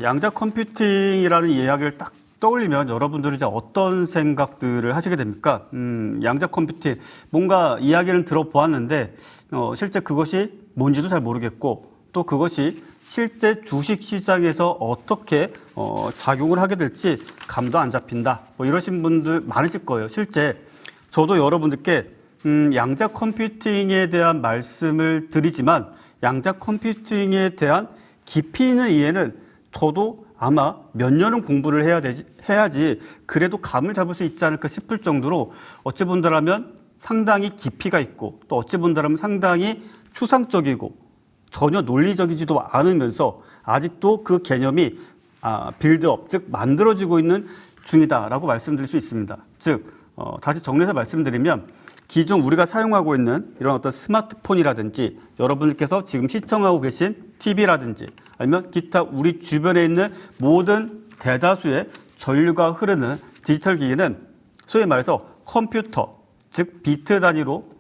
양자 컴퓨팅이라는 이야기를 딱 떠올리면 여러분들이 이제 어떤 생각들을 하시게 됩니까? 양자 컴퓨팅, 뭔가 이야기를 들어보았는데 실제 그것이 뭔지도 잘 모르겠고 또 그것이 실제 주식 시장에서 어떻게 작용을 하게 될지 감도 안 잡힌다. 뭐 이러신 분들 많으실 거예요. 실제 저도 여러분들께 양자 컴퓨팅에 대한 말씀을 드리지만 양자 컴퓨팅에 대한 깊이 있는 이해는 저도 아마 몇 년은 공부를 해야지 그래도 감을 잡을 수 있지 않을까 싶을 정도로 어찌 본다라면 상당히 깊이가 있고 또 어찌 본다라면 상당히 추상적이고 전혀 논리적이지도 않으면서 아직도 그 개념이 빌드업, 즉 만들어지고 있는 중이다라고 말씀드릴 수 있습니다. 즉 다시 정리해서 말씀드리면 기존 우리가 사용하고 있는 이런 어떤 스마트폰이라든지 여러분들께서 지금 시청하고 계신 TV라든지 아니면 기타 우리 주변에 있는 모든 대다수의 전류가 흐르는 디지털 기기는 소위 말해서 컴퓨터, 즉 비트 단위로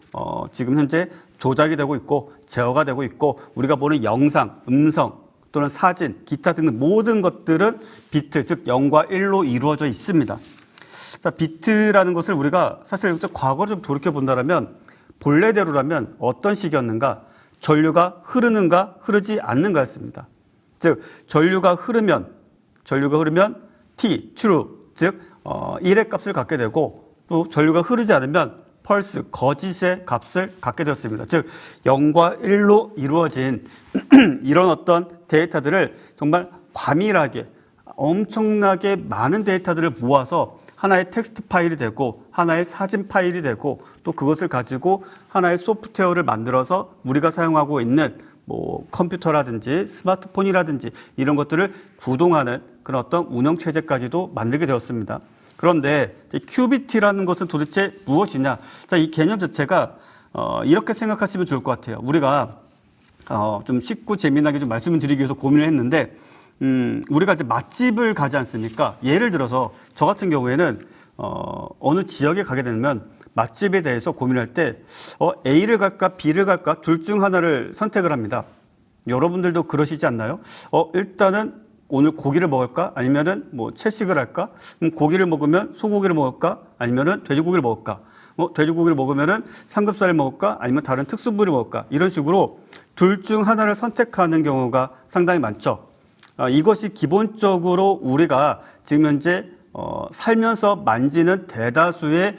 지금 현재 조작이 되고 있고 제어가 되고 있고 우리가 보는 영상, 음성 또는 사진, 기타 등등 모든 것들은 비트, 즉 0과 1로 이루어져 있습니다. 자, 비트라는 것을 우리가 사실 과거를 좀 돌이켜 본다면 본래대로라면 어떤 식이었는가? 전류가 흐르는가 흐르지 않는가였습니다. 즉 전류가 흐르면 T, true, 즉 1의 값을 갖게 되고 또 전류가 흐르지 않으면 펄스, 거짓의 값을 갖게 되었습니다. 즉 0과 1로 이루어진 이런 어떤 데이터들을 정말 과밀하게 엄청나게 많은 데이터들을 모아서 하나의 텍스트 파일이 되고 하나의 사진 파일이 되고 또 그것을 가지고 하나의 소프트웨어를 만들어서 우리가 사용하고 있는 뭐 컴퓨터라든지 스마트폰이라든지 이런 것들을 구동하는 그런 어떤 운영 체제까지도 만들게 되었습니다. 그런데 큐비트라는 것은 도대체 무엇이냐? 자, 이 개념 자체가 이렇게 생각하시면 좋을 것 같아요. 우리가 좀 쉽고 재미나게 좀 말씀을 드리기 위해서 고민을 했는데 우리가 이제 맛집을 가지 않습니까? 예를 들어서 저 같은 경우에는 어느 지역에 가게 되면 맛집에 대해서 고민할 때 A를 갈까 B를 갈까 둘 중 하나를 선택을 합니다. 여러분들도 그러시지 않나요? 일단은 오늘 고기를 먹을까? 아니면은 뭐 채식을 할까? 고기를 먹으면 소고기를 먹을까? 아니면은 돼지고기를 먹을까? 돼지고기를 먹으면은 삼겹살을 먹을까? 아니면 다른 특수부위를 먹을까? 이런 식으로 둘 중 하나를 선택하는 경우가 상당히 많죠. 이것이 기본적으로 우리가 지금 현재 살면서 만지는 대다수의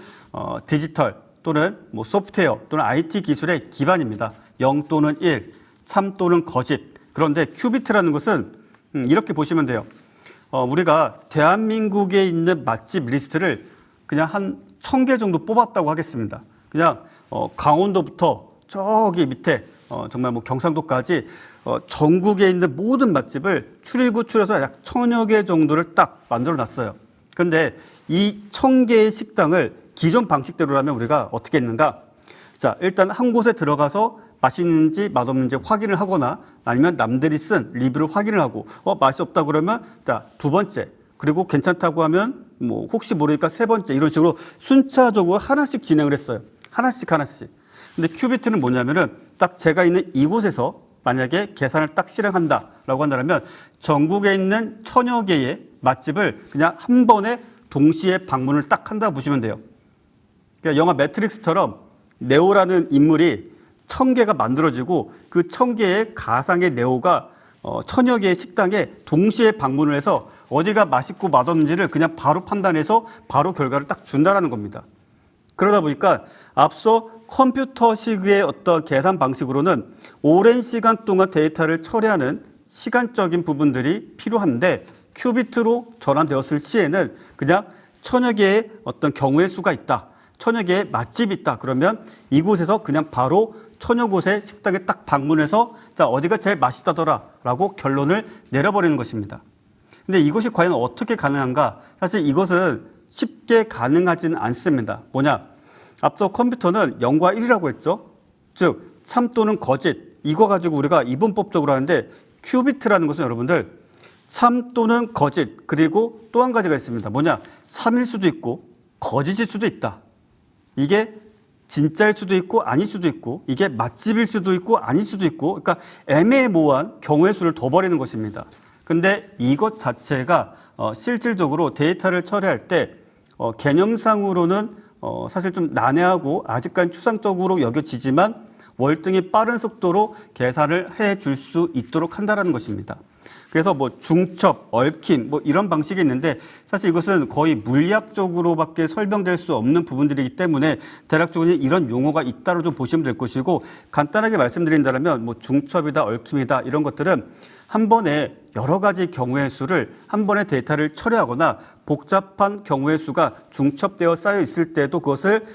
디지털 또는 뭐 소프트웨어 또는 IT 기술의 기반입니다. 0 또는 1, 참 또는 거짓. 그런데 큐비트라는 것은 이렇게 보시면 돼요. 우리가 대한민국에 있는 맛집 리스트를 그냥 한 1000개 정도 뽑았다고 하겠습니다. 그냥 강원도부터 저기 밑에 정말 뭐 경상도까지 전국에 있는 모든 맛집을 추려서 약 1000여 개 정도를 딱 만들어 놨어요. 그런데 이 1000개의 식당을 기존 방식대로라면 우리가 어떻게 했는가? 자, 일단 한 곳에 들어가서 맛있는지 맛없는지 확인을 하거나 아니면 남들이 쓴 리뷰를 확인을 하고 맛이 없다 그러면 자, 두 번째 그리고 괜찮다고 하면 뭐 혹시 모르니까 세 번째 이런 식으로 순차적으로 하나씩 진행을 했어요. 하나씩. 근데 큐비트는 뭐냐면은 딱 제가 있는 이곳에서 만약에 계산을 딱 실행한다라고 한다면 전국에 있는 1000여 개의 맛집을 그냥 한 번에 동시에 방문을 딱 한다고 보시면 돼요. 그러니까 영화 매트릭스처럼 네오라는 인물이 1000개가 만들어지고 그 1000개의 가상의 네오가 1000여 개의 식당에 동시에 방문을 해서 어디가 맛있고 맛없는지를 그냥 바로 판단해서 바로 결과를 딱 준다라는 겁니다. 그러다 보니까 앞서 컴퓨터식의 어떤 계산 방식으로는 오랜 시간 동안 데이터를 처리하는 시간적인 부분들이 필요한데 큐비트로 전환되었을 시에는 그냥 1000여 개의 어떤 경우의 수가 있다. 1000여 개의 맛집이 있다. 그러면 이곳에서 그냥 바로 1000여 곳의 식당에 딱 방문해서 자, 어디가 제일 맛있다더라 라고 결론을 내려버리는 것입니다. 근데 이것이 과연 어떻게 가능한가? 사실 이것은 쉽게 가능하지는 않습니다. 뭐냐? 앞서 컴퓨터는 0과 1이라고 했죠. 즉, 참 또는 거짓. 이거 가지고 우리가 이분법적으로 하는데 큐비트라는 것은 여러분들 참 또는 거짓 그리고 또 한 가지가 있습니다. 뭐냐? 참일 수도 있고 거짓일 수도 있다. 이게 진짜일 수도 있고 아닐 수도 있고 이게 맛집일 수도 있고 아닐 수도 있고 그러니까 애매모호한 경우의 수를 둬버리는 것입니다. 근데 이것 자체가 실질적으로 데이터를 처리할 때 개념상으로는 사실 좀 난해하고 아직까지 추상적으로 여겨지지만 월등히 빠른 속도로 계산을 해줄 수 있도록 한다는 것입니다. 그래서 뭐 중첩, 얽힘 뭐 이런 방식이 있는데 사실 이것은 거의 물리학적으로밖에 설명될 수 없는 부분들이기 때문에 대략적으로 이런 용어가 있다로 좀 보시면 될 것이고, 간단하게 말씀드린다면 뭐 중첩이다, 얽힘이다 이런 것들은 한 번에 여러 가지 경우의 수를 한 번에 데이터를 처리하거나 복잡한 경우의 수가 중첩되어 쌓여 있을 때도 그것을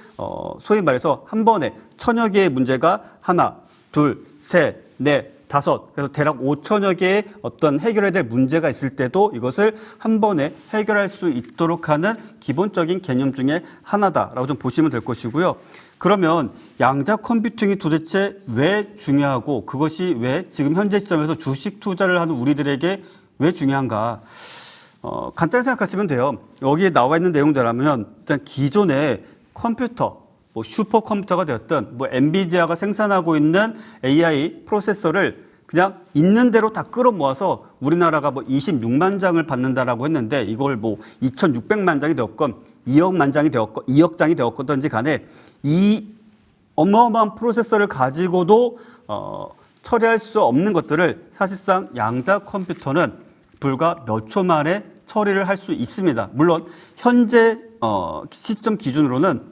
소위 말해서 한 번에 천여 개의 문제가 하나, 둘, 셋, 넷, 다섯, 그래서 대략 5천여 개의 어떤 해결해야 될 문제가 있을 때도 이것을 한 번에 해결할 수 있도록 하는 기본적인 개념 중에 하나다라고 좀 보시면 될 것이고요. 그러면 양자 컴퓨팅이 도대체 왜 중요하고 그것이 왜 지금 현재 시점에서 주식 투자를 하는 우리들에게 왜 중요한가? 간단히 생각하시면 돼요. 여기에 나와 있는 내용대로라면 일단 기존의 컴퓨터, 뭐 슈퍼컴퓨터가 되었던 뭐 엔비디아가 생산하고 있는 AI 프로세서를 그냥 있는 대로 다 끌어모아서 우리나라가 뭐 26만 장을 받는다라고 했는데 이걸 뭐 2,600만 장이 되었건 2억만 장이 되었건 2억 장이 되었건지 간에 이 어마어마한 프로세서를 가지고도 처리할 수 없는 것들을 사실상 양자 컴퓨터는 불과 몇 초 만에 처리를 할 수 있습니다. 물론 현재 시점 기준으로는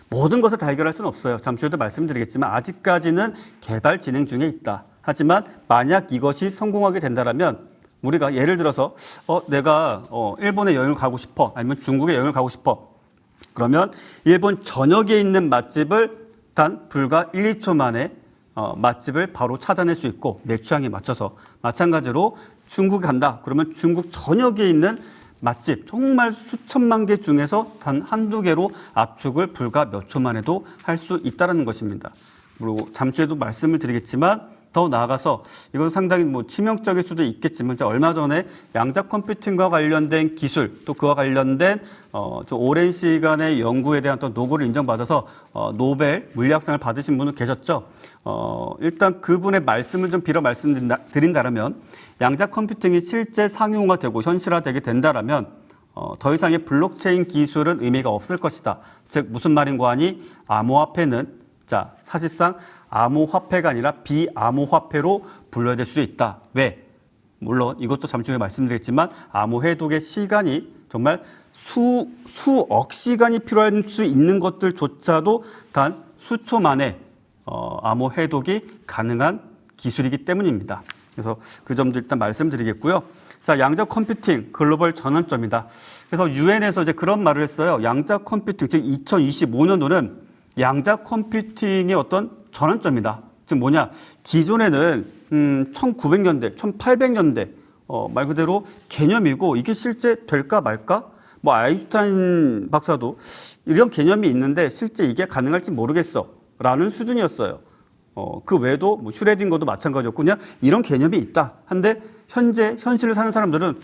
모든 것을 다 해결할 수는 없어요. 잠시 후에도 말씀드리겠지만 아직까지는 개발 진행 중에 있다. 하지만 만약 이것이 성공하게 된다면 우리가 예를 들어서 내가 일본에 여행을 가고 싶어, 아니면 중국에 여행을 가고 싶어. 그러면 일본 전역에 있는 맛집을 단 불과 1, 2초 만에 맛집을 바로 찾아낼 수 있고 내 취향에 맞춰서, 마찬가지로 중국에 간다. 그러면 중국 전역에 있는 맛집 정말 수천만 개 중에서 단 한두 개로 압축을 불과 몇 초 만에도 할 수 있다는 것입니다. 그리고 잠시 후에도 말씀을 드리겠지만 더 나아가서 이건 상당히 뭐 치명적일 수도 있겠지만 얼마 전에 양자 컴퓨팅과 관련된 기술 또 그와 관련된 좀 오랜 시간의 연구에 대한 또 노고를 인정받아서 노벨 물리학상을 받으신 분은 계셨죠. 일단 그분의 말씀을 좀 빌어 말씀드린다면 양자 컴퓨팅이 실제 상용화되고 현실화되게 된다라면 더 이상의 블록체인 기술은 의미가 없을 것이다. 즉 무슨 말인고 하니 암호화폐는 사실상 암호화폐가 아니라 비암호화폐로 불러야 될 수도 있다. 왜? 물론 이것도 잠시 후에 말씀드리겠지만 암호해독의 시간이 정말 수억 시간이 필요할 수 있는 것들조차도 단 수초 만에 암호해독이 가능한 기술이기 때문입니다. 그래서 그 점도 일단 말씀드리겠고요. 자, 양자 컴퓨팅 글로벌 전환점이다. 그래서 유엔에서 이제 그런 말을 했어요. 양자 컴퓨팅, 즉 2025년도는 양자 컴퓨팅의 어떤 전환점이다. 즉 뭐냐? 기존에는 1900년대, 1800년대 말 그대로 개념이고 이게 실제 될까 말까? 뭐 아인슈타인 박사도 이런 개념이 있는데 실제 이게 가능할지 모르겠어라는 수준이었어요. 그 외에도 뭐 슈레딩거도 마찬가지였고 그냥 이런 개념이 있다. 한데 현재 현실을 사는 사람들은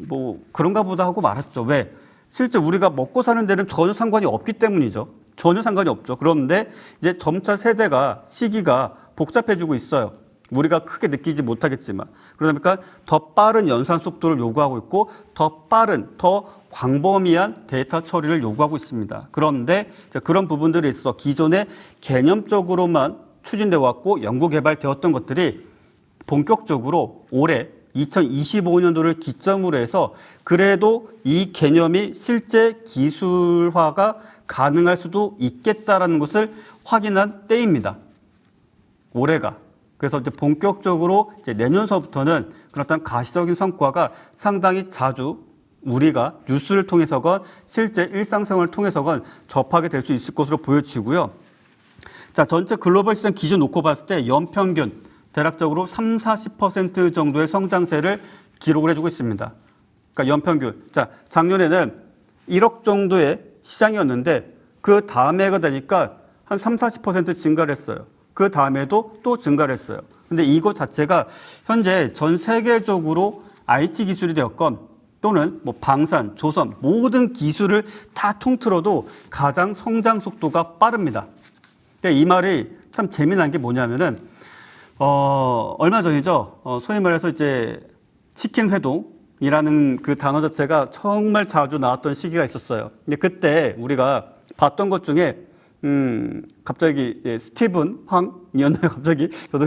뭐 그런가 보다 하고 말았죠. 왜? 실제 우리가 먹고 사는 데는 전혀 상관이 없기 때문이죠. 전혀 상관이 없죠. 그런데 이제 점차 세대가 시기가 복잡해지고 있어요. 우리가 크게 느끼지 못하겠지만. 그러다 보니까 더 빠른 연산 속도를 요구하고 있고 더 빠른, 더 광범위한 데이터 처리를 요구하고 있습니다. 그런데 그런 부분들에 있어서 기존에 개념적으로만 추진되어 왔고 연구 개발되었던 것들이 본격적으로 올해 2025년도를 기점으로 해서 그래도 이 개념이 실제 기술화가 가능할 수도 있겠다라는 것을 확인한 때입니다. 올해가. 그래서 이제 본격적으로 이제 내년서부터는 그런 어떤 가시적인 성과가 상당히 자주 우리가 뉴스를 통해서건 실제 일상생활을 통해서건 접하게 될 수 있을 것으로 보여지고요. 자, 전체 글로벌 시장 기준 놓고 봤을 때 연평균 대략적으로 30-40% 정도의 성장세를 기록을 해주고 있습니다. 그러니까 연평균. 자, 작년에는 1억 정도의 시장이었는데 그 다음 해가 되니까 한 30-40% 증가를 했어요. 그 다음에도 또 증가를 했어요. 근데 이거 자체가 현재 전 세계적으로 IT 기술이 되었건 또는 뭐 방산, 조선 모든 기술을 다 통틀어도 가장 성장 속도가 빠릅니다. 근데 이 말이 참 재미난 게 뭐냐면은 얼마 전이죠. 소위 말해서 이제 치킨 회동이라는 그 단어 자체가 정말 자주 나왔던 시기가 있었어요. 근데 그때 우리가 봤던 것 중에 갑자기 스티븐 황이었나요? 갑자기 저도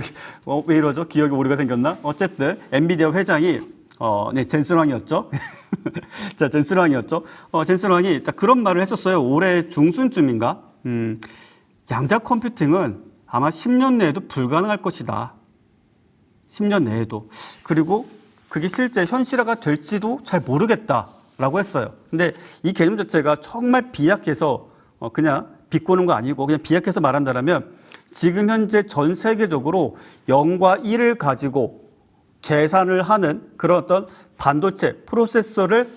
왜 이러죠? 기억이 오류가 생겼나? 어쨌든 엔비디아 회장이 네, 젠슨 황이었죠. 자, 젠슨 황이었죠. 젠슨 황이 자, 그런 말을 했었어요. 올해 중순쯤인가? 양자 컴퓨팅은 아마 10년 내에도 불가능할 것이다. 10년 내에도. 그리고 그게 실제 현실화가 될지도 잘 모르겠다라고 했어요. 근데 이 개념 자체가 정말 비약해서 그냥 비꼬는 거 아니고 그냥 비약해서 말한다면 지금 현재 전 세계적으로 0과 1을 가지고 계산을 하는 그런 어떤 반도체, 프로세서를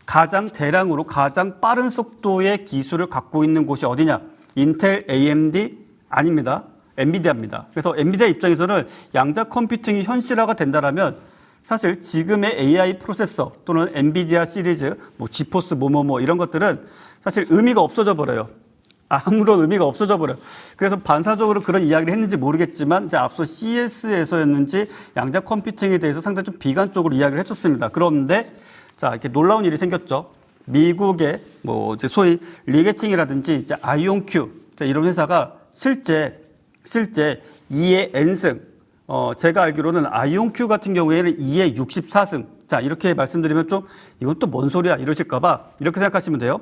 가장 대량으로 가장 빠른 속도의 기술을 갖고 있는 곳이 어디냐? 인텔, AMD 아닙니다. 엔비디아입니다. 그래서 엔비디아 입장에서는 양자 컴퓨팅이 현실화가 된다면 사실 지금의 AI 프로세서 또는 엔비디아 시리즈, 뭐 지포스 뭐뭐뭐 이런 것들은 사실 의미가 없어져 버려요. 아무런 의미가 없어져 버려요. 그래서 반사적으로 그런 이야기를 했는지 모르겠지만 이제 앞서 CES에서였는지 양자 컴퓨팅에 대해서 상당히 좀 비관적으로 이야기를 했었습니다. 그런데 자, 이렇게 놀라운 일이 생겼죠. 미국의 뭐 이제 소위 리게팅이라든지 이제 아이온큐 이런 회사가 실제 2의 n승, 제가 알기로는 아이온큐 같은 경우에는 2의 64승. 자, 이렇게 말씀드리면 좀 이건 또 뭔 소리야 이러실까봐 이렇게 생각하시면 돼요.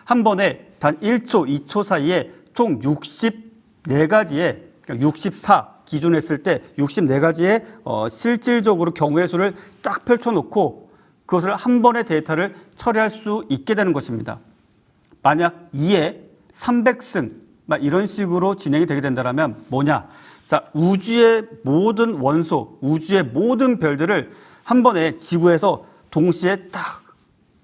한 번에 단 1초, 2초 사이에 총 64가지의, 64 기준 했을 때 64가지의 실질적으로 경우의 수를 쫙 펼쳐놓고 그것을 한 번의 데이터를 처리할 수 있게 되는 것입니다. 만약 2에 300승, 막 이런 식으로 진행이 되게 된다면 뭐냐? 자, 우주의 모든 원소, 우주의 모든 별들을 한 번에 지구에서 동시에 딱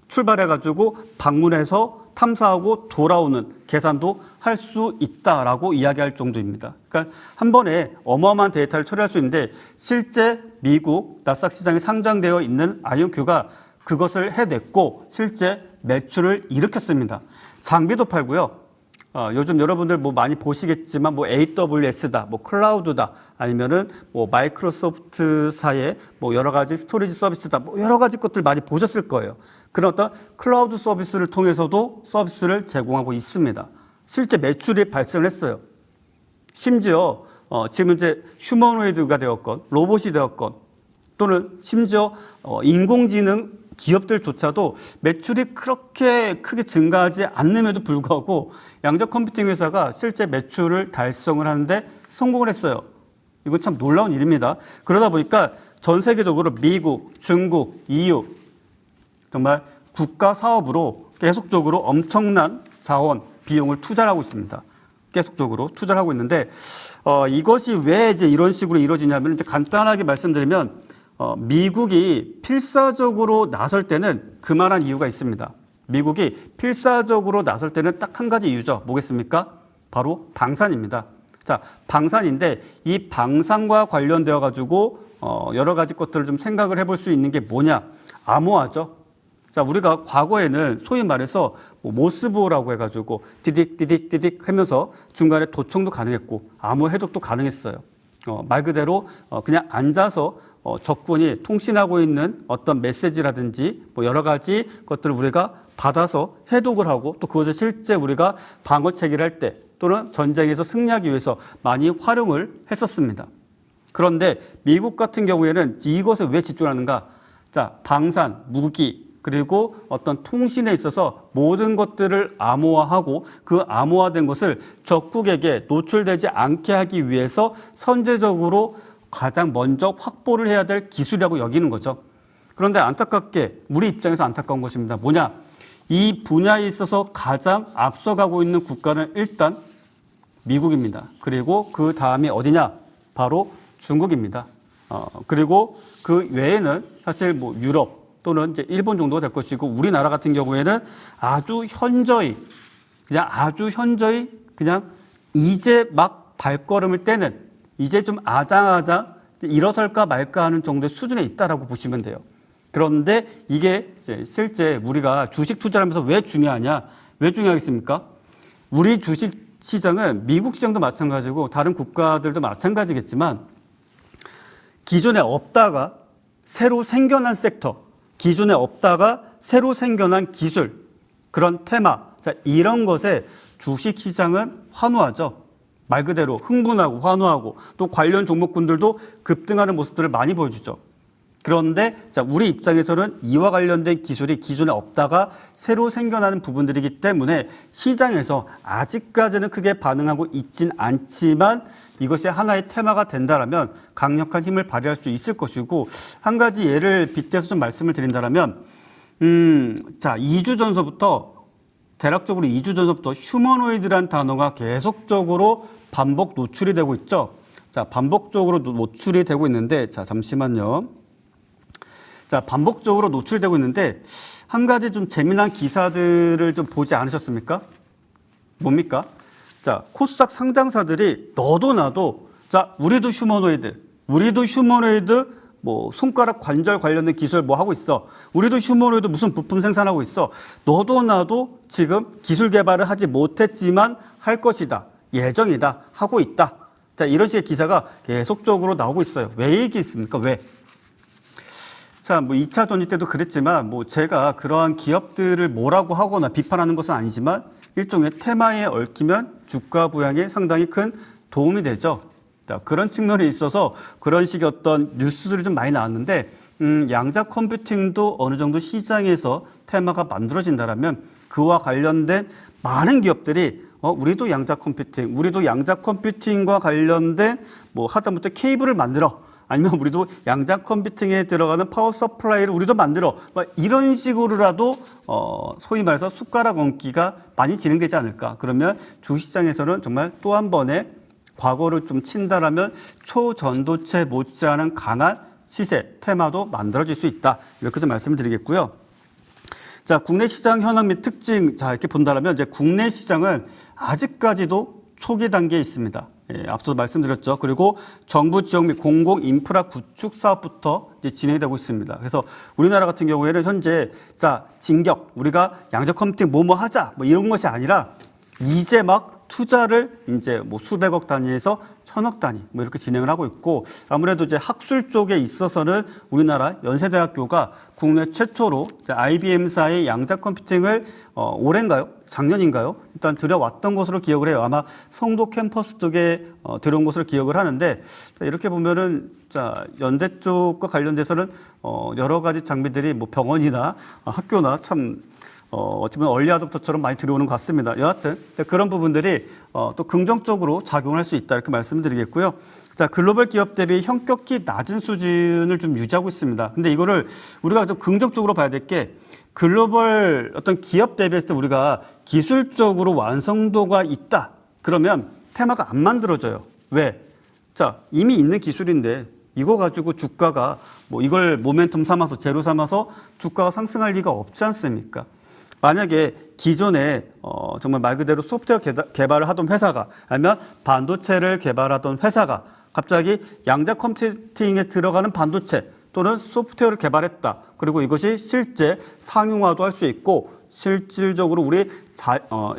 출발해가지고 방문해서 탐사하고 돌아오는 계산도 할 수 있다라고 이야기할 정도입니다. 그러니까 한 번에 어마어마한 데이터를 처리할 수 있는데 실제 미국 나스닥 시장에 상장되어 있는 아이온큐가 그것을 해냈고 실제 매출을 일으켰습니다. 장비도 팔고요. 요즘 여러분들 뭐 많이 보시겠지만 뭐 AWS다, 뭐 클라우드다, 아니면은 뭐 마이크로소프트사의 뭐 여러 가지 스토리지 서비스다, 뭐 여러 가지 것들 많이 보셨을 거예요. 그런 어떤 클라우드 서비스를 통해서도 서비스를 제공하고 있습니다. 실제 매출이 발생을 했어요. 심지어 지금 이제 휴머노이드가 되었건 로봇이 되었건 또는 심지어 인공지능 기업들조차도 매출이 그렇게 크게 증가하지 않음에도 불구하고 양자 컴퓨팅 회사가 실제 매출을 달성을 하는데 성공을 했어요. 이건 참 놀라운 일입니다. 그러다 보니까 전 세계적으로 미국, 중국, EU 정말 국가 사업으로 계속적으로 엄청난 자원, 비용을 투자를 하고 있습니다. 계속적으로 투자를 하고 있는데 이것이 왜 이제 이런 식으로 이루어지냐면 이제 간단하게 말씀드리면 미국이 필사적으로 나설 때는 그만한 이유가 있습니다. 미국이 필사적으로 나설 때는 딱 한 가지 이유죠. 뭐겠습니까? 바로 방산입니다. 자, 방산인데 이 방산과 관련되어 가지고 여러 가지 것들을 좀 생각을 해볼 수 있는 게 뭐냐? 암호화죠. 자, 우리가 과거에는 소위 말해서 뭐 모스보라고 해가지고 디딕 하면서 중간에 도청도 가능했고 암호 해독도 가능했어요. 말 그대로 그냥 앉아서 적군이 통신하고 있는 어떤 메시지라든지 뭐 여러 가지 것들을 우리가 받아서 해독을 하고 또 그것을 실제 우리가 방어 체계를 할 때 또는 전쟁에서 승리하기 위해서 많이 활용을 했었습니다. 그런데 미국 같은 경우에는 이것에 왜 집중하는가? 자, 방산, 무기, 그리고 어떤 통신에 있어서 모든 것들을 암호화하고 그 암호화된 것을 적국에게 노출되지 않게 하기 위해서 선제적으로 가장 먼저 확보를 해야 될 기술이라고 여기는 거죠. 그런데 안타깝게 우리 입장에서 안타까운 것입니다. 뭐냐? 이 분야에 있어서 가장 앞서가고 있는 국가는 일단 미국입니다. 그리고 그 다음이 어디냐? 바로 중국입니다. 그리고 그 외에는 사실 뭐 유럽 또는 이제 일본 정도가 될 것이고 우리나라 같은 경우에는 아주 현저히 그냥 이제 막 발걸음을 떼는 이제 좀 아장아장 일어설까 말까 하는 정도의 수준에 있다라고 보시면 돼요. 그런데 이게 이제 실제 우리가 주식 투자를 하면서 왜 중요하냐? 왜 중요하겠습니까? 우리 주식 시장은 미국 시장도 마찬가지고 다른 국가들도 마찬가지겠지만 기존에 없다가 새로 생겨난 섹터, 기존에 없다가 새로 생겨난 기술, 그런 테마, 자, 이런 것에 주식시장은 환호하죠. 말 그대로 흥분하고 환호하고 또 관련 종목군들도 급등하는 모습들을 많이 보여주죠. 그런데 자, 우리 입장에서는 이와 관련된 기술이 기존에 없다가 새로 생겨나는 부분들이기 때문에 시장에서 아직까지는 크게 반응하고 있진 않지만 이것이 하나의 테마가 된다라면 강력한 힘을 발휘할 수 있을 것이고, 한 가지 예를 빗대서 좀 말씀을 드린다라면 자, 2주 전서부터 대략적으로 2주 전서부터 휴머노이드란 단어가 계속적으로 반복 노출이 되고 있죠. 자, 반복적으로 노출이 되고 있는데, 자, 잠시만요. 자, 반복적으로 노출되고 있는데, 한 가지 좀 재미난 기사들을 좀 보지 않으셨습니까? 뭡니까? 자, 코스닥 상장사들이 너도 나도, 자, 우리도 휴머노이드, 뭐, 손가락 관절 관련된 기술 뭐 하고 있어. 우리도 휴머노이드 무슨 부품 생산하고 있어. 너도 나도 지금 기술 개발을 하지 못했지만 할 것이다. 예정이다. 하고 있다. 자, 이런 식의 기사가 계속적으로 나오고 있어요. 왜 얘기했습니까? 왜? 자, 뭐 2차 전지 때도 그랬지만 뭐 제가 그러한 기업들을 뭐라고 하거나 비판하는 것은 아니지만 일종의 테마에 얽히면 주가 부양에 상당히 큰 도움이 되죠. 자, 그런 측면에 있어서 그런 식의 어떤 뉴스들이 좀 많이 나왔는데 양자 컴퓨팅도 어느 정도 시장에서 테마가 만들어진다라면 그와 관련된 많은 기업들이 우리도 양자 컴퓨팅과 관련된 뭐 하다못해 케이블을 만들어, 아니면 우리도 양자 컴퓨팅에 들어가는 파워 서플라이를 우리도 만들어, 이런 식으로라도 소위 말해서 숟가락 얹기가 많이 진행되지 않을까. 그러면 주시장에서는 정말 또 한 번의 과거를 좀 친다라면 초전도체 못지않은 강한 시세 테마도 만들어질 수 있다. 이렇게 좀 말씀을 드리겠고요. 자, 국내 시장 현황 및 특징, 자, 이렇게 본다면 이제 국내 시장은 아직까지도 초기 단계에 있습니다. 예, 앞서도 말씀드렸죠. 그리고 정부 지역 및 공공 인프라 구축 사업부터 이제 진행이 되고 있습니다. 그래서 우리나라 같은 경우에는 현재 자, 진격, 우리가 양자 컴퓨팅 뭐뭐 하자, 뭐 이런 것이 아니라 이제 막 투자를 이제 뭐 수백억 단위에서 천억 단위 뭐 이렇게 진행을 하고 있고, 아무래도 이제 학술 쪽에 있어서는 우리나라 연세대학교가 국내 최초로 IBM사의 양자 컴퓨팅을 올해인가요? 작년인가요? 일단 들여왔던 것으로 기억을 해요. 아마 성도 캠퍼스 쪽에 들어온 것으로 기억을 하는데, 이렇게 보면은 자, 연대 쪽과 관련돼서는 여러 가지 장비들이 뭐 병원이나 학교나 참 어쩌면 얼리 아답터처럼 많이 들어오는 것 같습니다. 여하튼 그런 부분들이 또 긍정적으로 작용할 수 있다, 이렇게 말씀드리겠고요. 자, 글로벌 기업 대비 현격히 낮은 수준을 좀 유지하고 있습니다. 근데 이거를 우리가 좀 긍정적으로 봐야 될 게, 글로벌 어떤 기업 대비했을 때 우리가 기술적으로 완성도가 있다, 그러면 테마가 안 만들어져요. 왜? 자, 이미 있는 기술인데 이거 가지고 주가가 뭐 이걸 모멘텀 삼아서 재료 삼아서 주가가 상승할 리가 없지 않습니까? 만약에 기존에 정말 말 그대로 소프트웨어 개발을 하던 회사가, 아니면 반도체를 개발하던 회사가 갑자기 양자 컴퓨팅에 들어가는 반도체 또는 소프트웨어를 개발했다. 그리고 이것이 실제 상용화도 할 수 있고 실질적으로 우리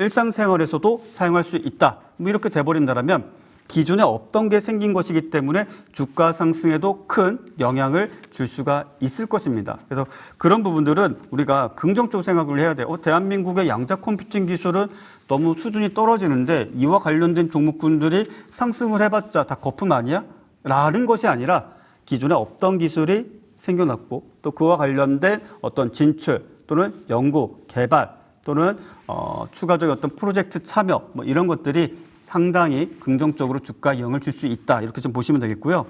일상생활에서도 사용할 수 있다. 뭐 이렇게 돼버린다면 기존에 없던 게 생긴 것이기 때문에 주가 상승에도 큰 영향을 줄 수가 있을 것입니다. 그래서 그런 부분들은 우리가 긍정적으로 생각을 해야 돼요. 대한민국의 양자 컴퓨팅 기술은 너무 수준이 떨어지는데 이와 관련된 종목군들이 상승을 해봤자 다 거품 아니야? 라는 것이 아니라 기존에 없던 기술이 생겨났고 또 그와 관련된 어떤 진출 또는 연구, 개발 또는 추가적인 어떤 프로젝트 참여 뭐 이런 것들이 상당히 긍정적으로 주가에 영향을 줄 수 있다. 이렇게 좀 보시면 되겠고요.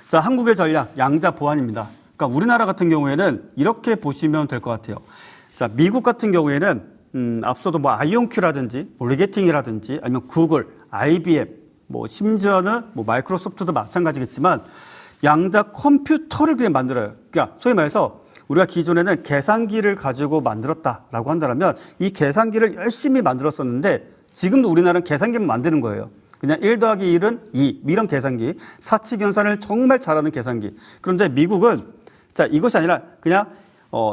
자, 한국의 전략, 양자 보완입니다. 그러니까 우리나라 같은 경우에는 이렇게 보시면 될 것 같아요. 자, 미국 같은 경우에는 앞서도 뭐 아이온큐라든지 뭐 리게팅이라든지 아니면 구글, IBM, 뭐 심지어는 뭐 마이크로소프트도 마찬가지겠지만 양자 컴퓨터를 그냥 만들어요. 그러니까 소위 말해서 우리가 기존에는 계산기를 가지고 만들었다라고 한다면 이 계산기를 열심히 만들었었는데 지금도 우리나라는 계산기만 만드는 거예요. 그냥 1 더하기 1은 2, 이런 계산기. 사치 계산을 정말 잘하는 계산기. 그런데 미국은 자, 이것이 아니라 그냥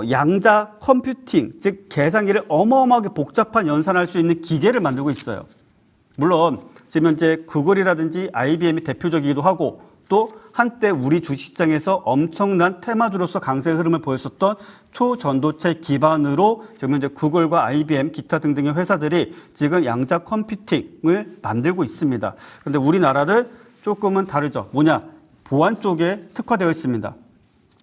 양자 컴퓨팅, 즉 계산기를 어마어마하게 복잡한 연산할 수 있는 기계를 만들고 있어요. 물론 지금 현재 구글이라든지 IBM이 대표적이기도 하고 또 한때 우리 주식시장에서 엄청난 테마주로서 강세 흐름을 보였었던 초전도체 기반으로 지금 이제 구글과 IBM 기타 등등의 회사들이 지금 양자 컴퓨팅을 만들고 있습니다. 그런데 우리나라는 조금은 다르죠. 뭐냐? 보안 쪽에 특화되어 있습니다.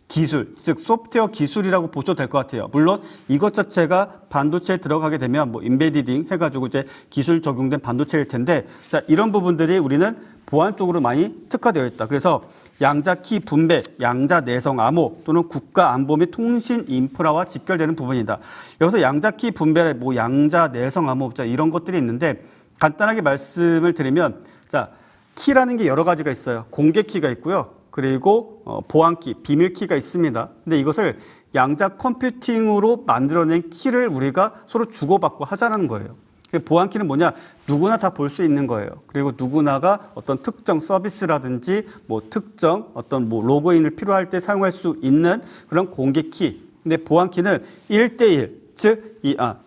기술, 즉 소프트웨어 기술이라고 보셔도 될 것 같아요. 물론 이것 자체가 반도체에 들어가게 되면 뭐 인베디딩 해가지고 이제 기술 적용된 반도체일 텐데, 자, 이런 부분들이 우리는 보안 쪽으로 많이 특화되어 있다. 그래서 양자 키 분배, 양자 내성 암호 또는 국가 안보 및 통신 인프라와 직결되는 부분이다. 여기서 양자 키 분배, 뭐 양자 내성 암호, 자, 이런 것들이 있는데 간단하게 말씀을 드리면, 자, 키라는 게 여러 가지가 있어요. 공개 키가 있고요. 그리고 보안키, 비밀키가 있습니다. 근데 이것을 양자 컴퓨팅으로 만들어낸 키를 우리가 서로 주고받고 하자는 거예요. 보안키는 뭐냐? 누구나 다 볼 수 있는 거예요. 그리고 누구나가 어떤 특정 서비스라든지 뭐 특정 어떤 뭐 로그인을 필요할 때 사용할 수 있는 그런 공개 키. 근데 보안키는 1대1, 즉,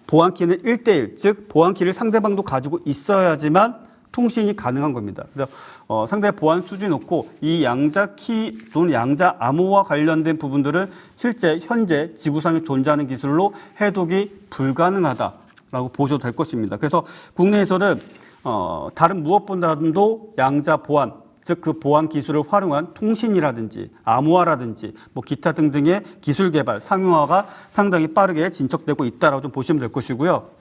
보안키는 1대1, 즉, 보안키를 상대방도 가지고 있어야지만 통신이 가능한 겁니다. 그래서 상당히 보안 수준이 높고 이 양자 키 또는 양자 암호와 관련된 부분들은 실제 현재 지구상에 존재하는 기술로 해독이 불가능하다라고 보셔도 될 것입니다. 그래서 국내에서는 다른 무엇보다도 양자 보안, 즉 그 보안 기술을 활용한 통신이라든지 암호화라든지 뭐 기타 등등의 기술 개발, 상용화가 상당히 빠르게 진척되고 있다라고 좀 보시면 될 것이고요.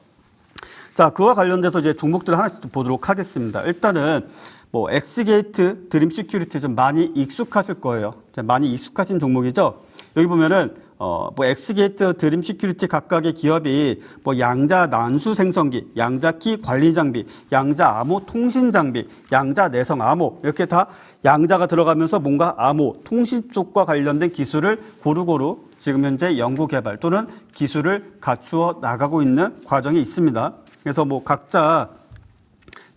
자, 그와 관련돼서 이제 종목들을 하나씩 좀 보도록 하겠습니다. 일단은 뭐 엑스게이트, 드림 시큐리티 좀 많이 익숙하실 거예요. 많이 익숙하신 종목이죠. 여기 보면은 뭐 엑스게이트, 드림 시큐리티 각각의 기업이 뭐 양자 난수 생성기, 양자 키 관리 장비, 양자 암호 통신 장비, 양자 내성 암호 이렇게 다 양자가 들어가면서 뭔가 암호 통신 쪽과 관련된 기술을 고루고루 지금 현재 연구 개발 또는 기술을 갖추어 나가고 있는 과정이 있습니다. 그래서 뭐 각자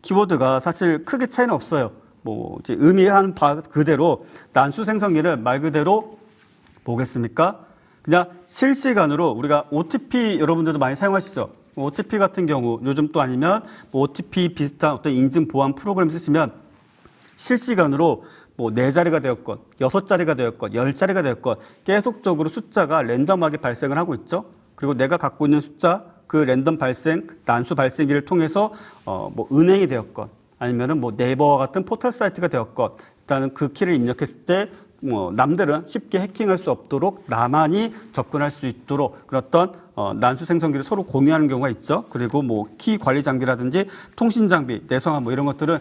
키워드가 사실 크게 차이는 없어요. 뭐 이제 의미한 바 그대로 난수 생성기는 말 그대로 뭐겠습니까? 그냥 실시간으로 우리가 OTP 여러분들도 많이 사용하시죠. OTP 같은 경우 요즘 또 아니면 뭐 OTP 비슷한 어떤 인증 보안 프로그램 쓰시면 실시간으로 뭐 4자리가 되었건 6자리가 되었건 10자리가 되었건 계속적으로 숫자가 랜덤하게 발생을 하고 있죠. 그리고 내가 갖고 있는 숫자 그 랜덤 발생, 난수 발생기를 통해서 뭐 은행이 되었건 아니면은 뭐 네이버와 같은 포털 사이트가 되었건 일단은 그 키를 입력했을 때 뭐 남들은 쉽게 해킹할 수 없도록 나만이 접근할 수 있도록 그런 어떤 난수 생성기를 서로 공유하는 경우가 있죠. 그리고 뭐 키 관리 장비라든지 통신 장비, 내성함 뭐 이런 것들은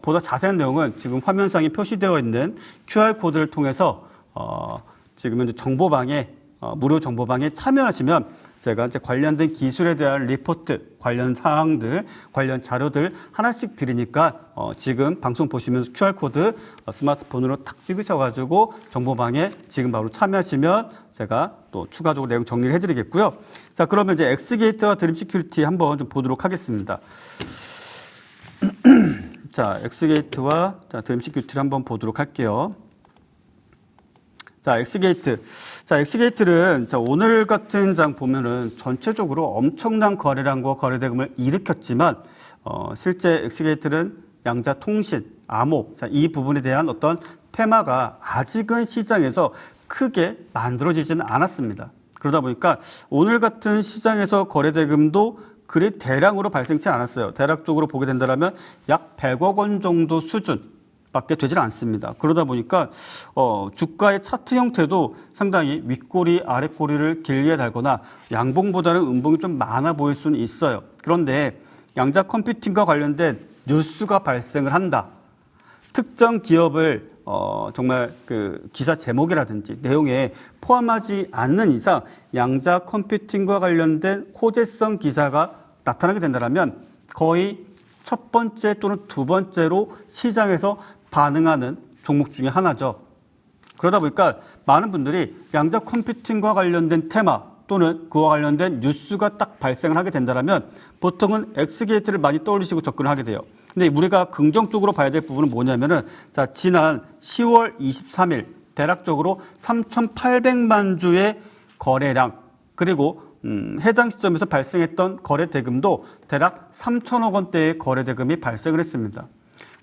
보다 자세한 내용은 지금 화면상에 표시되어 있는 QR 코드를 통해서 지금 현재 정보방에 무료 정보방에 참여하시면 제가 이제 관련된 기술에 대한 리포트, 관련 사항들, 관련 자료들 하나씩 드리니까 지금 방송 보시면서 QR코드 스마트폰으로 탁 찍으셔가지고 정보방에 지금 바로 참여하시면 제가 또 추가적으로 내용 정리를 해드리겠고요. 자, 그러면 이제 엑스게이트와 드림 시큐리티 한번 좀 보도록 하겠습니다. 자, 엑스게이트와 드림 시큐리티를 한번 보도록 할게요. 자, 엑스게이트. 자, 엑스게이트는 오늘 같은 장 보면은 전체적으로 엄청난 거래량과 거래대금을 일으켰지만, 실제 엑스게이트는 양자 통신, 암호, 자, 이 부분에 대한 어떤 테마가 아직은 시장에서 크게 만들어지지는 않았습니다. 그러다 보니까 오늘 같은 시장에서 거래대금도 그리 대량으로 발생치 않았어요. 대략적으로 보게 된다면 약 100억 원 정도 수준. 밖에 되질 않습니다. 그러다 보니까 주가의 차트 형태도 상당히 윗꼬리 아랫꼬리를 길게 달거나 양봉보다는 음봉이 좀 많아 보일 수는 있어요. 그런데 양자 컴퓨팅과 관련된 뉴스가 발생을 한다. 특정 기업을 정말 그 기사 제목이라든지 내용에 포함하지 않는 이상 양자 컴퓨팅과 관련된 호재성 기사가 나타나게 된다면 거의 첫 번째 또는 두 번째로 시장에서 반응하는 종목 중에 하나죠. 그러다 보니까 많은 분들이 양자 컴퓨팅과 관련된 테마 또는 그와 관련된 뉴스가 딱 발생을 하게 된다면 보통은 엑스게이트를 많이 떠올리시고 접근을 하게 돼요. 근데 우리가 긍정적으로 봐야 될 부분은 뭐냐면은 자, 지난 10월 23일 대략적으로 3,800만 주의 거래량 그리고 해당 시점에서 발생했던 거래 대금도 대략 3천억 원대의 거래 대금이 발생을 했습니다.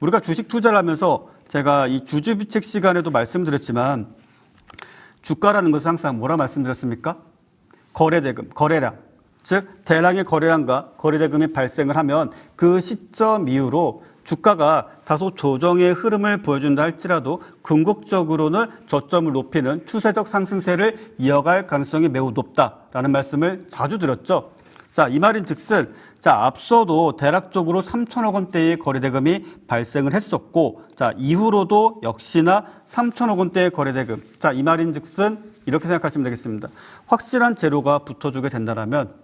우리가 주식 투자를 하면서 제가 이 주주비책 시간에도 말씀드렸지만 주가라는 것은 항상 뭐라 말씀드렸습니까? 거래대금, 거래량. 즉 대량의 거래량과 거래대금이 발생을 하면 그 시점 이후로 주가가 다소 조정의 흐름을 보여준다 할지라도 궁극적으로는 저점을 높이는 추세적 상승세를 이어갈 가능성이 매우 높다라는 말씀을 자주 드렸죠. 자, 이 말인 즉슨, 자, 앞서도 대략적으로 3천억 원대의 거래대금이 발생을 했었고, 자, 이후로도 역시나 3천억 원대의 거래대금. 자, 이 말인 즉슨, 이렇게 생각하시면 되겠습니다. 확실한 재료가 붙어주게 된다면,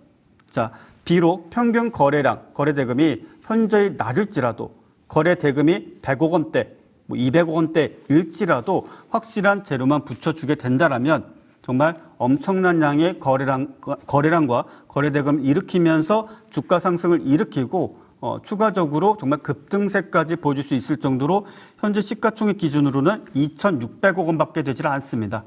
자, 비록 평균 거래량, 거래대금이 현저히 낮을지라도, 거래대금이 100억 원대, 200억 원대일지라도 확실한 재료만 붙여주게 된다면 정말 엄청난 양의 거래량과 거래대금을 일으키면서 주가 상승을 일으키고 추가적으로 정말 급등세까지 보여줄 수 있을 정도로 현재 시가총액 기준으로는 2,600억 원밖에 되질 않습니다.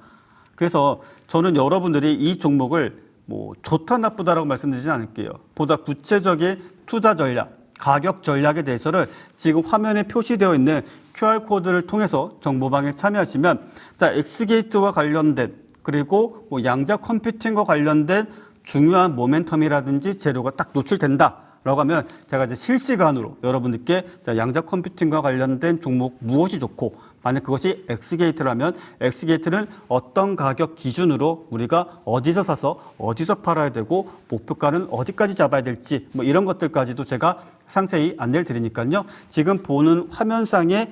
그래서 저는 여러분들이 이 종목을 뭐 좋다 나쁘다라고 말씀드리진 않을게요. 보다 구체적인 투자 전략, 가격 전략에 대해서는 지금 화면에 표시되어 있는 QR코드를 통해서 정보방에 참여하시면 자, 엑스게이트와 관련된 그리고 뭐 양자 컴퓨팅과 관련된 중요한 모멘텀이라든지 재료가 딱 노출된다라고 하면 제가 이제 실시간으로 여러분들께 양자 컴퓨팅과 관련된 종목 무엇이 좋고 만약 그것이 엑스게이트라면 엑스게이트는 어떤 가격 기준으로 우리가 어디서 사서 어디서 팔아야 되고 목표가는 어디까지 잡아야 될지 뭐 이런 것들까지도 제가 상세히 안내를 드리니까요. 지금 보는 화면상의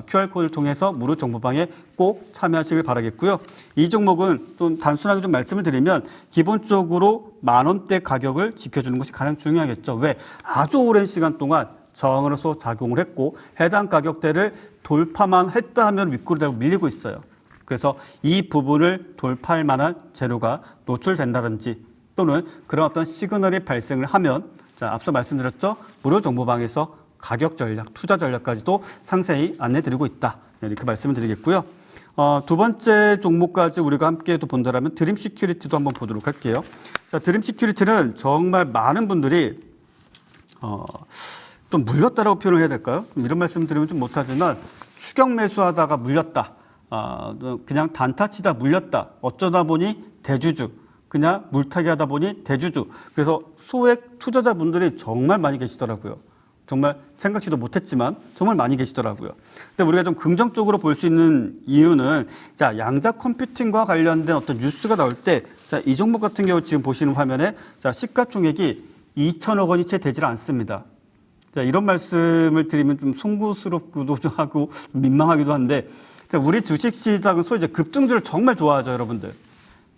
QR코드를 통해서 무료 정보방에 꼭 참여하시길 바라겠고요. 이 종목은 좀 단순하게 좀 말씀을 드리면 기본적으로 10,000원대 가격을 지켜주는 것이 가장 중요하겠죠. 왜? 아주 오랜 시간 동안 저항으로서 작용을 했고 해당 가격대를 돌파만 했다 하면 윗구르다고 밀리고 있어요. 그래서 이 부분을 돌파할 만한 재료가 노출된다든지 또는 그런 어떤 시그널이 발생을 하면 자, 앞서 말씀드렸죠. 무료 정보방에서 가격 전략, 투자 전략까지도 상세히 안내드리고 있다. 이렇게 말씀을 드리겠고요. 두 번째 종목까지 우리가 함께 또 본다면 드림 시큐리티도 한번 보도록 할게요. 자, 드림 시큐리티는 정말 많은 분들이 좀 물렸다라고 표현을 해야 될까요? 이런 말씀 드리면 좀 못하지만 추격 매수하다가 물렸다. 그냥 단타치다 물렸다. 어쩌다 보니 대주주. 그냥 물타기 하다 보니 대주주. 그래서 소액 투자자분들이 정말 많이 계시더라고요. 정말 생각지도 못했지만 정말 많이 계시더라고요. 근데 우리가 좀 긍정적으로 볼 수 있는 이유는 자, 양자 컴퓨팅과 관련된 어떤 뉴스가 나올 때 자, 이 종목 같은 경우 지금 보시는 화면에 자, 시가총액이 2천억 원이 채 되질 않습니다. 자, 이런 말씀을 드리면 좀 송구스럽기도 하고 민망하기도 한데 자, 우리 주식시장은 소위 이제 급등주를 정말 좋아하죠, 여러분들.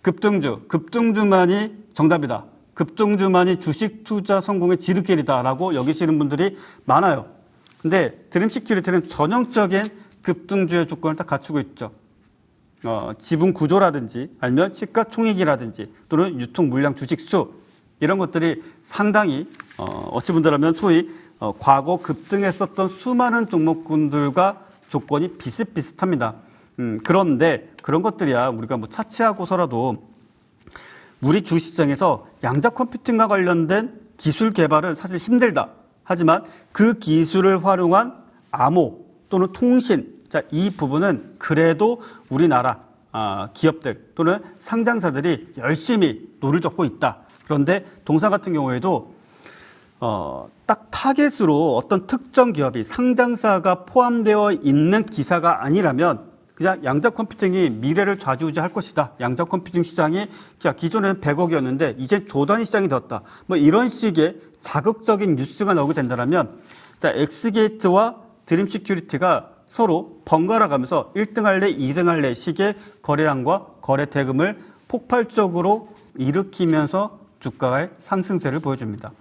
급등주만이 정답이다. 급등주만이 주식 투자 성공의 지름길이다라고 여기시는 분들이 많아요. 근데 드림 시큐리티는 전형적인 급등주의 조건을 딱 갖추고 있죠. 지분 구조라든지 아니면 시가총액이라든지 또는 유통 물량 주식 수 이런 것들이 상당히 어찌 본다면 소위 과거 급등했었던 수많은 종목군들과 조건이 비슷비슷합니다. 그런데 그런 것들이야 우리가 뭐 차치하고서라도 우리 주식시장에서 양자 컴퓨팅과 관련된 기술 개발은 사실 힘들다. 하지만 그 기술을 활용한 암호 또는 통신, 자, 이 부분은 그래도 우리나라 기업들 또는 상장사들이 열심히 노를 젓고 있다. 그런데 동사 같은 경우에도 딱 타겟으로 어떤 특정 기업이 상장사가 포함되어 있는 기사가 아니라면 그냥 양자 컴퓨팅이 미래를 좌지우지할 것이다. 양자 컴퓨팅 시장이 자, 기존에는 100억이었는데 이제 조단위 시장이 되었다. 뭐 이런 식의 자극적인 뉴스가 나오게 된다면 자, 엑스게이트와 드림 시큐리티가 서로 번갈아 가면서 1등 할래, 2등 할래 식의 거래량과 거래 대금을 폭발적으로 일으키면서 주가의 상승세를 보여줍니다.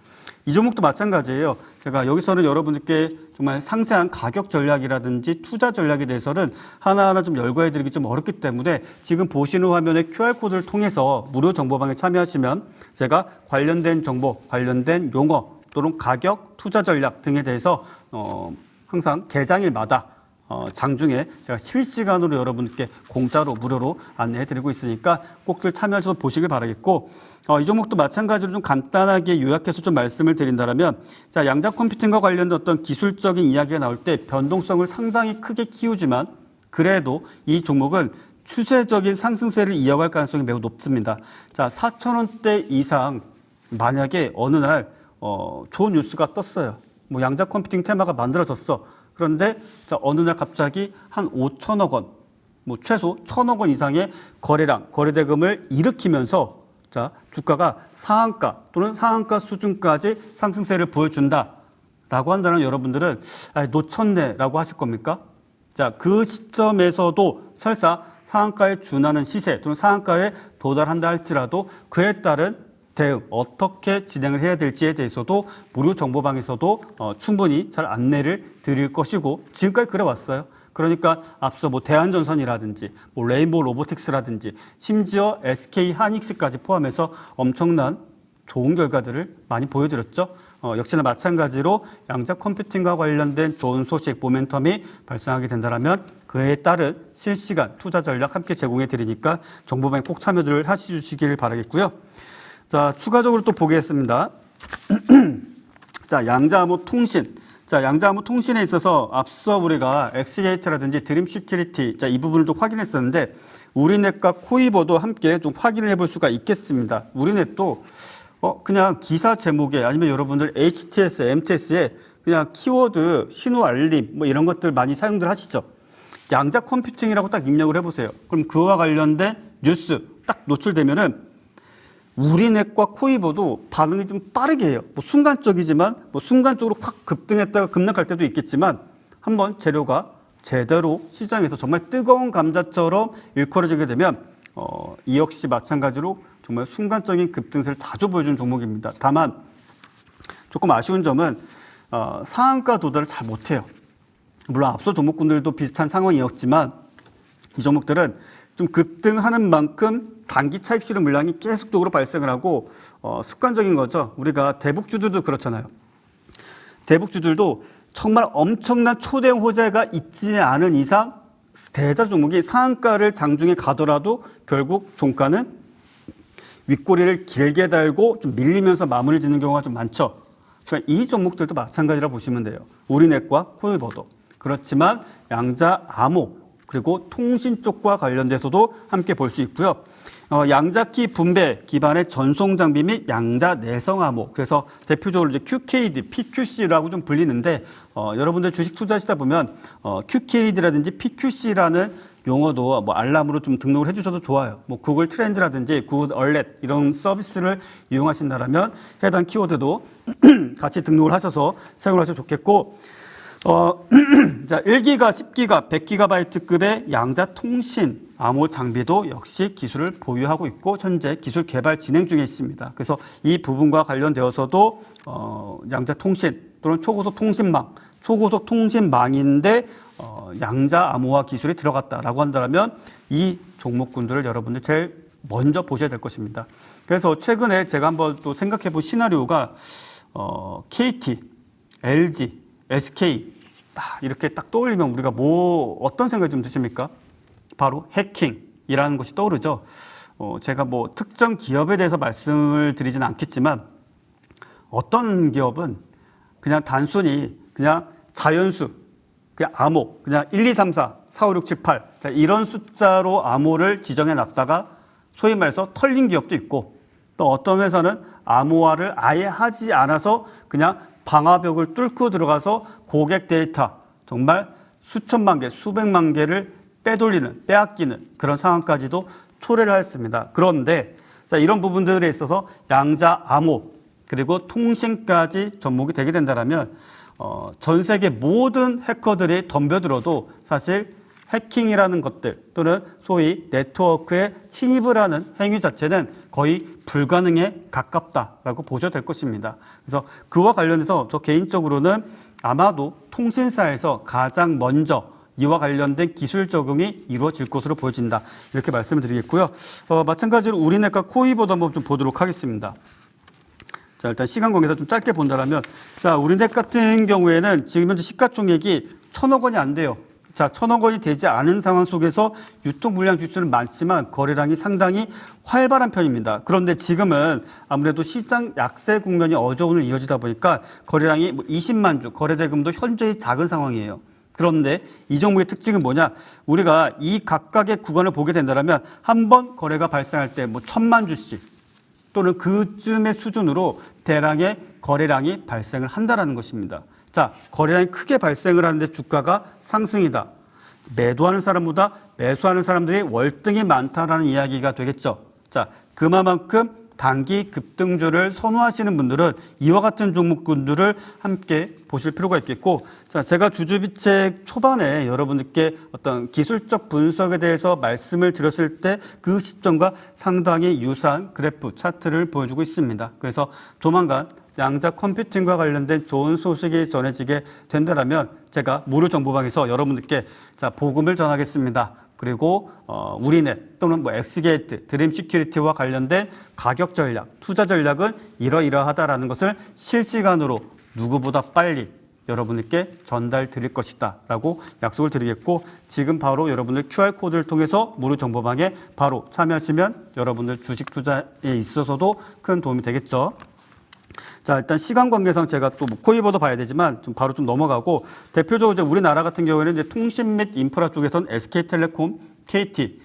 이 종목도 마찬가지예요. 제가 여기서는 여러분들께 정말 상세한 가격 전략이라든지 투자 전략에 대해서는 하나하나 좀 열거해드리기 좀 어렵기 때문에 지금 보시는 화면의 QR코드를 통해서 무료 정보방에 참여하시면 제가 관련된 정보, 관련된 용어 또는 가격, 투자 전략 등에 대해서 항상 개장일마다 장중에 제가 실시간으로 여러분께 공짜로 무료로 안내해드리고 있으니까 꼭들 참여하셔서 보시길 바라겠고 이 종목도 마찬가지로 좀 간단하게 요약해서 좀 말씀을 드린다면 자, 양자 컴퓨팅과 관련된 어떤 기술적인 이야기가 나올 때 변동성을 상당히 크게 키우지만 그래도 이 종목은 추세적인 상승세를 이어갈 가능성이 매우 높습니다. 자, 4,000원대 이상 만약에 어느 날 좋은 뉴스가 떴어요. 뭐 양자 컴퓨팅 테마가 만들어졌어. 그런데 자, 어느 날 갑자기 한 5천억 원, 뭐 최소 1,000억 원 이상의 거래량, 거래대금을 일으키면서 자, 주가가 상한가 또는 상한가 수준까지 상승세를 보여준다라고 한다면 여러분들은 놓쳤네라고 하실 겁니까? 자, 그 시점에서도 설사 상한가에 준하는 시세 또는 상한가에 도달한다 할지라도 그에 따른 대응, 어떻게 진행을 해야 될지에 대해서도 무료 정보방에서도 충분히 잘 안내를 드릴 것이고 지금까지 그래왔어요. 그러니까 앞서 뭐 대한전선이라든지 뭐 레인보우 로보틱스라든지 심지어 SK 하이닉스까지 포함해서 엄청난 좋은 결과들을 많이 보여드렸죠. 역시나 마찬가지로 양자 컴퓨팅과 관련된 좋은 소식, 모멘텀이 발생하게 된다면 그에 따른 실시간 투자 전략 함께 제공해 드리니까 정보방에 꼭 참여들 하시길 바라겠고요. 자, 추가적으로 또 보겠습니다. 자, 양자암호 통신. 자, 양자암호 통신에 있어서 앞서 우리가 엑스게이트라든지 드림 시큐리티, 자, 이 부분을 좀 확인했었는데 우리넷과 코이버도 함께 좀 확인을 해볼 수가 있겠습니다. 우리넷도 그냥 기사 제목에 아니면 여러분들 HTS, MTS에 그냥 키워드, 신호 알림 뭐 이런 것들 많이 사용들 하시죠. 양자 컴퓨팅이라고 딱 입력을 해보세요. 그럼 그와 관련된 뉴스 딱 노출되면은 우리넷과 코이버도 반응이 좀 빠르게 해요. 뭐 순간적이지만 뭐 순간적으로 확 급등했다가 급락할 때도 있겠지만 한번 재료가 제대로 시장에서 정말 뜨거운 감자처럼 일컬어지게 되면 이 역시 마찬가지로 정말 순간적인 급등세를 자주 보여주는 종목입니다. 다만 조금 아쉬운 점은 상한가 도달을 잘 못해요. 물론 앞서 종목군들도 비슷한 상황이었지만 이 종목들은 좀 급등하는 만큼 단기 차익 실현 물량이 계속적으로 발생을 하고 습관적인 거죠. 우리가 대북주들도 그렇잖아요. 대북주들도 정말 엄청난 초대형 호재가 있지 않은 이상 대자 종목이 상한가를 장중에 가더라도 결국 종가는 윗꼬리를 길게 달고 좀 밀리면서 마무리 짓는 경우가 좀 많죠. 그러니까 이 종목들도 마찬가지라 보시면 돼요. 우리넷과 코이버도. 그렇지만 양자 암호 그리고 통신 쪽과 관련돼서도 함께 볼 수 있고요. 양자키 분배 기반의 전송 장비 및 양자 내성 암호. 그래서 대표적으로 이제 QKD, PQC라고 좀 불리는데 여러분들 주식 투자하시다 보면 QKD라든지 PQC라는 용어도 뭐 알람으로 좀 등록을 해주셔도 좋아요. 뭐 구글 트렌드라든지 구글 얼렛 이런 서비스를 이용하신다면 해당 키워드도 같이 등록을 하셔서 사용을 하셔도 좋겠고. 자, 1기가, 10기가, 100GB급의 양자 통신 암호 장비도 역시 기술을 보유하고 있고 현재 기술 개발 진행 중에 있습니다. 그래서 이 부분과 관련되어서도 양자 통신 또는 초고속 통신망, 초고속 통신망인데 양자 암호화 기술이 들어갔다라고 한다면 이 종목군들을 여러분들 제일 먼저 보셔야 될 것입니다. 그래서 최근에 제가 한번 또 생각해 본 시나리오가 KT, LG, SK 이렇게 딱 떠올리면 우리가 어떤 생각이 좀 드십니까? 바로 해킹이라는 것이 떠오르죠. 제가 뭐 특정 기업에 대해서 말씀을 드리지는 않겠지만 어떤 기업은 그냥 단순히 그냥 자연수, 그냥 암호, 그냥 1, 2, 3, 4, 4, 5, 6, 7, 8 자, 이런 숫자로 암호를 지정해 놨다가 소위 말해서 털린 기업도 있고 또 어떤 회사는 암호화를 아예 하지 않아서 그냥 방화벽을 뚫고 들어가서 고객 데이터 정말 수천만 개, 수백만 개를 빼앗기는 그런 상황까지도 초래를 하였습니다. 그런데 자, 이런 부분들에 있어서 양자 암호 그리고 통신까지 접목이 되게 된다면 전 세계 모든 해커들이 덤벼들어도 사실 해킹이라는 것들 또는 소위 네트워크에 침입을 하는 행위 자체는 거의 불가능에 가깝다라고 보셔도 될 것입니다. 그래서 그와 관련해서 저 개인적으로는 아마도 통신사에서 가장 먼저 이와 관련된 기술 적용이 이루어질 것으로 보여진다. 이렇게 말씀을 드리겠고요. 마찬가지로 우리넷과 코이버도 한번 좀 보도록 하겠습니다. 자, 일단 시간 관계에서 좀 짧게 본다면 자, 우리넷 같은 경우에는 지금 현재 시가총액이 1,000억 원이 안 돼요. 자, 1,000억 원이 되지 않은 상황 속에서 유통 물량 주수는 많지만 거래량이 상당히 활발한 편입니다. 그런데 지금은 아무래도 시장 약세 국면이 어제 오늘 이어지다 보니까 거래량이 20만 주, 거래 대금도 현저히 작은 상황이에요. 그런데 이 종목의 특징은 뭐냐? 우리가 이 각각의 구간을 보게 된다면 한 번 거래가 발생할 때 1,000만 주씩 또는 그쯤의 수준으로 대량의 거래량이 발생을 한다라는 것입니다. 자, 거래량이 크게 발생을 하는데 주가가 상승이다. 매도하는 사람보다 매수하는 사람들이 월등히 많다라는 이야기가 되겠죠. 자, 그만큼 단기 급등주를 선호하시는 분들은 이와 같은 종목군들을 함께 보실 필요가 있겠고, 자, 제가 주주비책 초반에 여러분들께 어떤 기술적 분석에 대해서 말씀을 드렸을 때 그 시점과 상당히 유사한 그래프 차트를 보여주고 있습니다. 그래서 조만간 양자 컴퓨팅과 관련된 좋은 소식이 전해지게 된다면 제가 무료 정보방에서 여러분들께 자, 복음을 전하겠습니다. 그리고 우리넷 또는 엑스게이트, 드림시큐리티와 관련된 가격 전략, 투자 전략은 이러이러하다라는 것을 실시간으로 누구보다 빨리 여러분들께 전달 드릴 것이다 라고 약속을 드리겠고, 지금 바로 여러분들 QR코드를 통해서 무료 정보방에 바로 참여하시면 여러분들 주식 투자에 있어서도 큰 도움이 되겠죠. 자, 일단 시간 관계상 제가 또 코이버도 봐야 되지만 좀 바로 좀 넘어가고, 대표적으로 이제 우리나라 같은 경우에는 이제 통신 및 인프라 쪽에서는 SK텔레콤, KT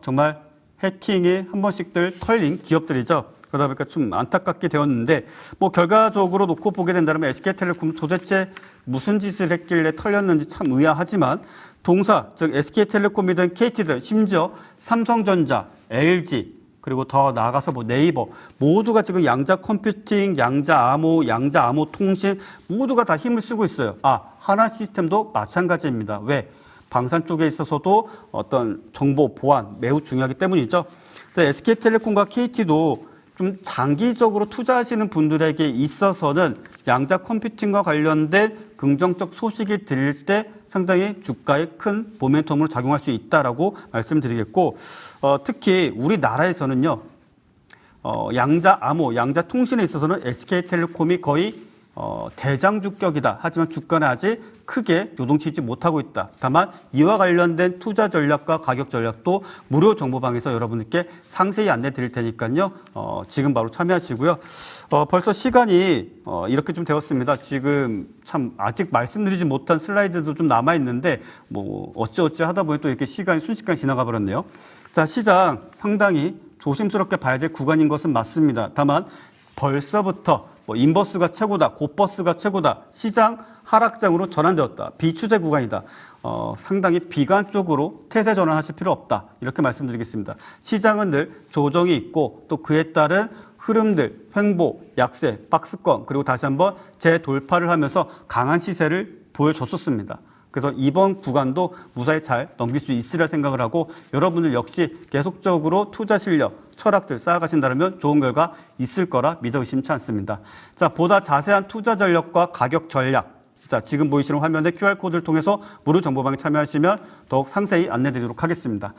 정말 해킹에 한 번씩들 털린 기업들이죠. 그러다 보니까 좀 안타깝게 되었는데, 결과적으로 놓고 보게 된다면 SK텔레콤 도대체 무슨 짓을 했길래 털렸는지 참 의아하지만, 동사 즉 SK텔레콤이든 KT든 심지어 삼성전자, LG 그리고 더 나아가서 네이버 모두가 지금 양자 컴퓨팅, 양자 암호 통신 모두가 다 힘을 쓰고 있어요. 하나 시스템도 마찬가지입니다. 왜? 방산 쪽에 있어서도 어떤 정보 보안 매우 중요하기 때문이죠. SK텔레콤과 KT도 좀 장기적으로 투자하시는 분들에게 있어서는 양자 컴퓨팅과 관련된 긍정적 소식이 들릴 때 상당히 주가에 큰 모멘텀으로 작용할 수 있다라고 말씀드리겠고, 특히 우리나라에서는요, 양자 암호, 양자 통신에 있어서는 SK텔레콤이 거의 대장주격이다. 하지만 주가는 아직 크게 요동치지 못하고 있다. 다만 이와 관련된 투자 전략과 가격 전략도 무료 정보방에서 여러분들께 상세히 안내 드릴 테니까요. 지금 바로 참여하시고요. 벌써 시간이 이렇게 좀 되었습니다. 지금 참 아직 말씀드리지 못한 슬라이드도 좀 남아 있는데 어찌어찌 하다 보니 또 이렇게 시간이 순식간에 지나가 버렸네요. 자, 시장 상당히 조심스럽게 봐야 될 구간인 것은 맞습니다. 다만 벌써부터 인버스가 최고다, 곧버스가 최고다, 시장 하락장으로 전환되었다, 비추세 구간이다, 상당히 비관적으로 태세 전환하실 필요 없다, 이렇게 말씀드리겠습니다. 시장은 늘 조정이 있고 또 그에 따른 흐름들, 횡보, 약세, 박스권, 그리고 다시 한번 재돌파를 하면서 강한 시세를 보여줬었습니다. 그래서 이번 구간도 무사히 잘 넘길 수 있으리라 생각을 하고, 여러분들 역시 계속적으로 투자 실력, 철학들 쌓아가신다면 좋은 결과 있을 거라 믿어 의심치 않습니다. 자, 보다 자세한 투자 전략과 가격 전략, 자, 지금 보이시는 화면의 QR코드를 통해서 무료 정보방에 참여하시면 더욱 상세히 안내드리도록 하겠습니다.